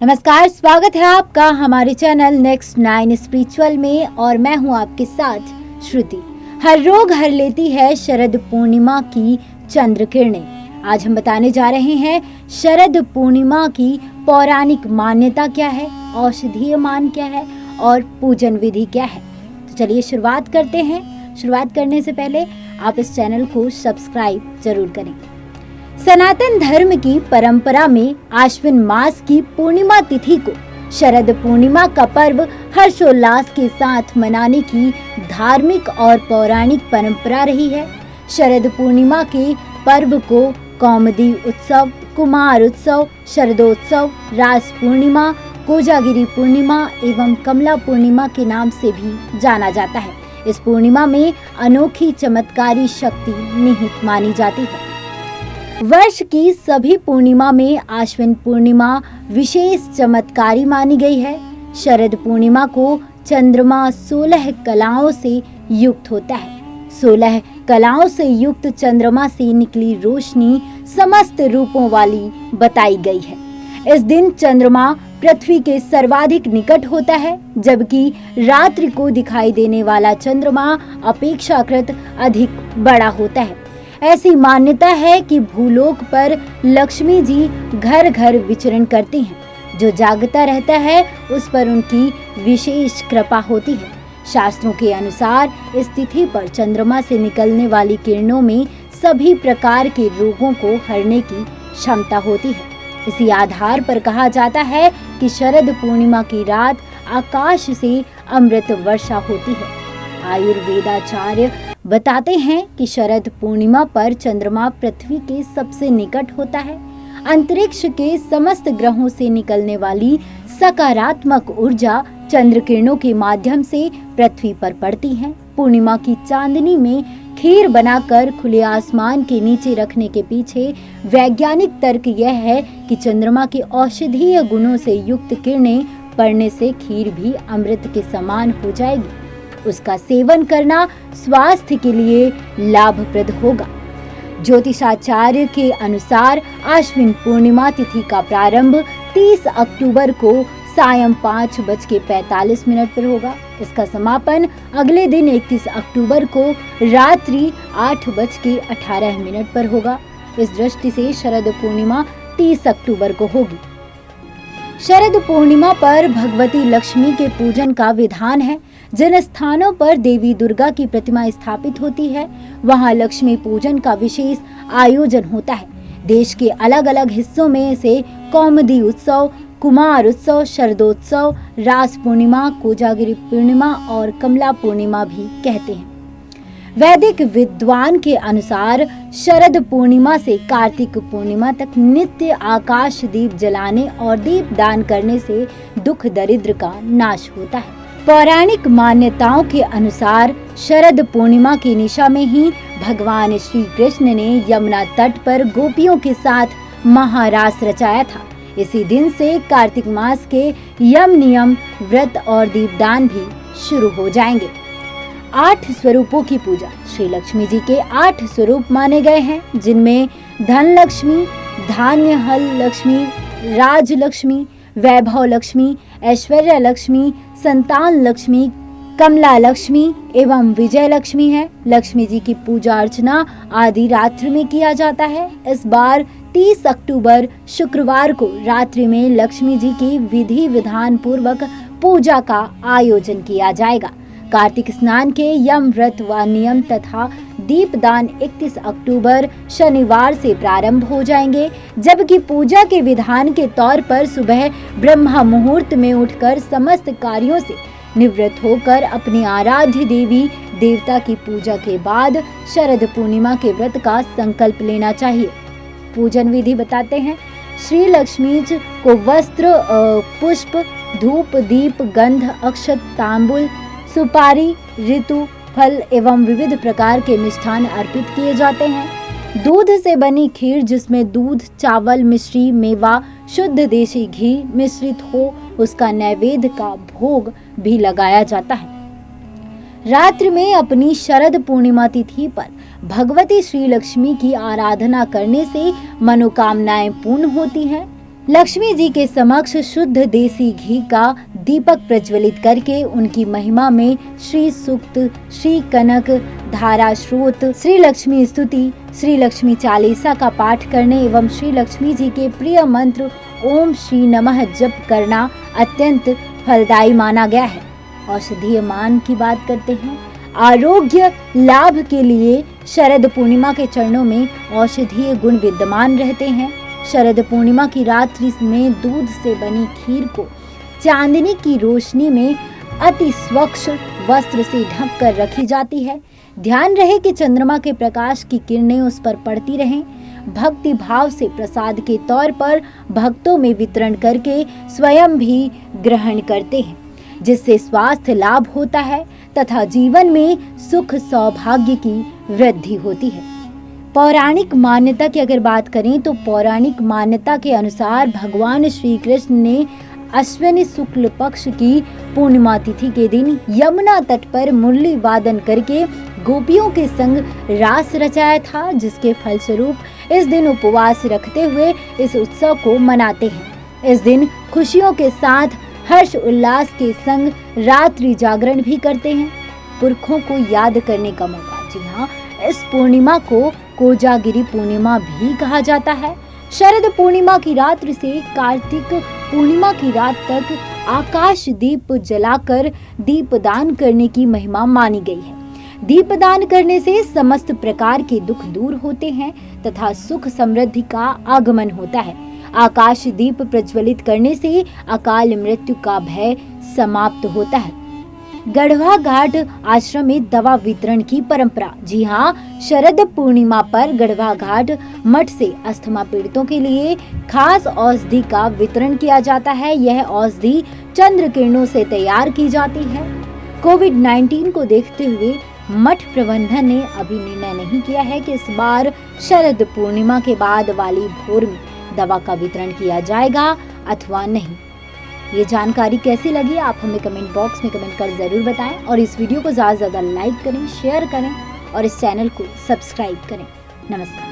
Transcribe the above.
नमस्कार, स्वागत है आपका हमारे चैनल नेक्स्ट 9 स्पिरिचुअल में और मैं हूं आपके साथ श्रुति। हर रोग हर लेती है शरद पूर्णिमा की चंद्र किरणें। आज हम बताने जा रहे हैं शरद पूर्णिमा की पौराणिक मान्यता क्या है, औषधीय मान क्या है और पूजन विधि क्या है। तो चलिए शुरुआत करते हैं। शुरुआत करने से पहले आप इस चैनल को सब्सक्राइब जरूर करें। सनातन धर्म की परंपरा में आश्विन मास की पूर्णिमा तिथि को शरद पूर्णिमा का पर्व हर्षोल्लास के साथ मनाने की धार्मिक और पौराणिक परंपरा रही है। शरद पूर्णिमा के पर्व को कौमुदी उत्सव, कुमार उत्सव, शरदोत्सव, रास पूर्णिमा, कोजागिरी पूर्णिमा एवं कमला पूर्णिमा के नाम से भी जाना जाता है। इस पूर्णिमा में अनोखी चमत्कारी शक्ति निहित मानी जाती है। वर्ष की सभी पूर्णिमा में आश्विन पूर्णिमा विशेष चमत्कारी मानी गई है। शरद पूर्णिमा को चंद्रमा 16 कलाओं से युक्त होता है। 16 कलाओं से युक्त चंद्रमा से निकली रोशनी समस्त रूपों वाली बताई गई है। इस दिन चंद्रमा पृथ्वी के सर्वाधिक निकट होता है, जबकि रात्रि को दिखाई देने वाला चंद्रमा अपेक्षाकृत अधिक बड़ा होता है। ऐसी मान्यता है कि भूलोक पर लक्ष्मी जी घर घर विचरण करती हैं। जो जागता रहता है उस पर उनकी विशेष कृपा होती है। शास्त्रों के अनुसार इस तिथि पर चंद्रमा से निकलने वाली किरणों में सभी प्रकार के रोगों को हरने की क्षमता होती है। इसी आधार पर कहा जाता है कि शरद पूर्णिमा की रात आकाश से अमृत वर्षा होती है। आयुर्वेदाचार्य बताते हैं कि शरद पूर्णिमा पर चंद्रमा पृथ्वी के सबसे निकट होता है। अंतरिक्ष के समस्त ग्रहों से निकलने वाली सकारात्मक ऊर्जा चंद्र किरणों के माध्यम से पृथ्वी पर पड़ती है। पूर्णिमा की चांदनी में खीर बनाकर खुले आसमान के नीचे रखने के पीछे वैज्ञानिक तर्क यह है कि चंद्रमा के औषधीय गुणों से युक्त किरणें पड़ने से खीर भी अमृत के समान हो जाएगी। उसका सेवन करना स्वास्थ्य के लिए लाभप्रद होगा। ज्योतिषाचार्य के अनुसार आश्विन पूर्णिमा तिथि का प्रारंभ 30 अक्टूबर को सायं 5:45 पर होगा। इसका समापन अगले दिन 31 अक्टूबर को रात्रि 8:18 पर होगा। इस दृष्टि से शरद पूर्णिमा 30 अक्टूबर को होगी। शरद पूर्णिमा पर भगवती लक्ष्मी के पूजन का विधान है। जिन स्थानों पर देवी दुर्गा की प्रतिमा स्थापित होती है वहां लक्ष्मी पूजन का विशेष आयोजन होता है। देश के अलग अलग हिस्सों में इसे कौमुदी उत्सव, कुमार उत्सव, शरदोत्सव, रास पूर्णिमा, कोजागिरी पूर्णिमा और कमला पूर्णिमा भी कहते हैं। वैदिक विद्वान के अनुसार शरद पूर्णिमा से कार्तिक पूर्णिमा तक नित्य आकाश दीप जलाने और दीप दान करने से दुख दरिद्र का नाश होता है। पौराणिक मान्यताओं के अनुसार शरद पूर्णिमा की निशा में ही भगवान श्री कृष्ण ने यमुना तट पर गोपियों के साथ महारास रचाया था। इसी दिन से कार्तिक मास के यम नियम, व्रत और दीपदान भी शुरू हो जाएंगे। 8 स्वरूपों की पूजा। श्री लक्ष्मी जी के 8 स्वरूप माने गए हैं, जिनमें धन लक्ष्मी, धान्य हल लक्ष्मी, राज लक्ष्मी, वैभव लक्ष्मी, ऐश्वर्य लक्ष्मी, संतान लक्ष्मी, कमला लक्ष्मी एवं विजय लक्ष्मी है। लक्ष्मी जी की पूजा अर्चना आदि रात्रि में किया जाता है। इस बार 30 अक्टूबर शुक्रवार को रात्रि में लक्ष्मी जी की विधि विधान पूर्वक पूजा का आयोजन किया जाएगा। कार्तिक स्नान के यम व्रत व नियम तथा दीपदान 31 अक्टूबर शनिवार से प्रारंभ हो जाएंगे, जबकि पूजा के विधान के तौर पर सुबह ब्रह्म मुहूर्त में उठकर समस्त कार्यों से निवृत्त होकर अपनी आराध्य देवी देवता की पूजा के बाद शरद पूर्णिमा के व्रत का संकल्प लेना चाहिए। पूजन विधि बताते हैं। श्री लक्ष्मी जी को वस्त्र, पुष्प, धूप, दीप, गंध, अक्षत, तांबुल, सुपारी, ऋतु, फल एवं विविध प्रकार के मिष्ठान अर्पित किए जाते हैं। दूध से बनी खीर, जिसमें दूध, चावल, मिश्री, मेवा, शुद्ध देशी घी मिश्रित हो, उसका नैवेद्य का भोग भी लगाया जाता है। रात्रि में अपनी शरद पूर्णिमा तिथि पर भगवती श्री लक्ष्मी की आराधना करने से मनोकामनाएं पूर्ण होती हैं। लक्ष्मी जी के समक्ष शुद्ध देसी घी का दीपक प्रज्वलित करके उनकी महिमा में श्री सूक्त, श्री कनक धारा स्रोत, श्री लक्ष्मी स्तुति, श्री लक्ष्मी चालीसा का पाठ करने एवं श्री लक्ष्मी जी के प्रिय मंत्र ओम श्री नमः जप करना अत्यंत फलदायी माना गया है। औषधीय मान की बात करते हैं। आरोग्य लाभ के लिए शरद पूर्णिमा के चरणों में औषधीय गुण विद्यमान रहते हैं। शरद पूर्णिमा की रात्रि में दूध से बनी खीर को चांदनी की रोशनी में अति स्वच्छ वस्त्र से ढक कर रखी जाती है। ध्यान रहे कि चंद्रमा के प्रकाश की किरणें उस पर पड़ती रहें। भक्ति भाव से प्रसाद के तौर पर भक्तों में वितरण करके स्वयं भी ग्रहण करते हैं, जिससे स्वास्थ्य लाभ होता है तथा जीवन में सुख सौभाग्य की वृद्धि होती है। पौराणिक मान्यता की अगर बात करें तो पौराणिक मान्यता के अनुसार भगवान श्री कृष्ण ने अश्विनी शुक्ल पक्ष की पूर्णिमा तिथि के दिन यमुना तट पर मुरली वादन करके गोपियों के संग रास रचाया था, जिसके फलस्वरूप इस दिन उपवास रखते हुए इस उत्सव को मनाते हैं। इस दिन खुशियों के साथ हर्ष उल्लास के संग रात्रि जागरण भी करते हैं। पुरखों को याद करने का मौका। जी हाँ, इस पूर्णिमा को कोजागिरी पूर्णिमा भी कहा जाता है। शरद पूर्णिमा की रात्रि से कार्तिक पूर्णिमा की रात तक आकाश दीप जलाकर दीपदान करने की महिमा मानी गई है। दीपदान करने से समस्त प्रकार के दुख दूर होते हैं तथा सुख समृद्धि का आगमन होता है। आकाश दीप प्रज्वलित करने से अकाल मृत्यु का भय समाप्त होता है। गढ़वा घाट आश्रम में दवा वितरण की परंपरा। जी हाँ, शरद पूर्णिमा पर गढ़वा घाट मठ से अस्थमा पीड़ितों के लिए खास औषधि का वितरण किया जाता है। यह औषधि चंद्र किरणों से तैयार की जाती है। कोविड-19 को देखते हुए मठ प्रबंधन ने अभी निर्णय नहीं किया है कि इस बार शरद पूर्णिमा के बाद वाली भोर में दवा का वितरण किया जाएगा अथवा नहीं। ये जानकारी कैसी लगी आप हमें कमेंट बॉक्स में कमेंट कर जरूर बताएं और इस वीडियो को ज़्यादा से ज़्यादा लाइक करें, शेयर करें और इस चैनल को सब्सक्राइब करें। नमस्कार।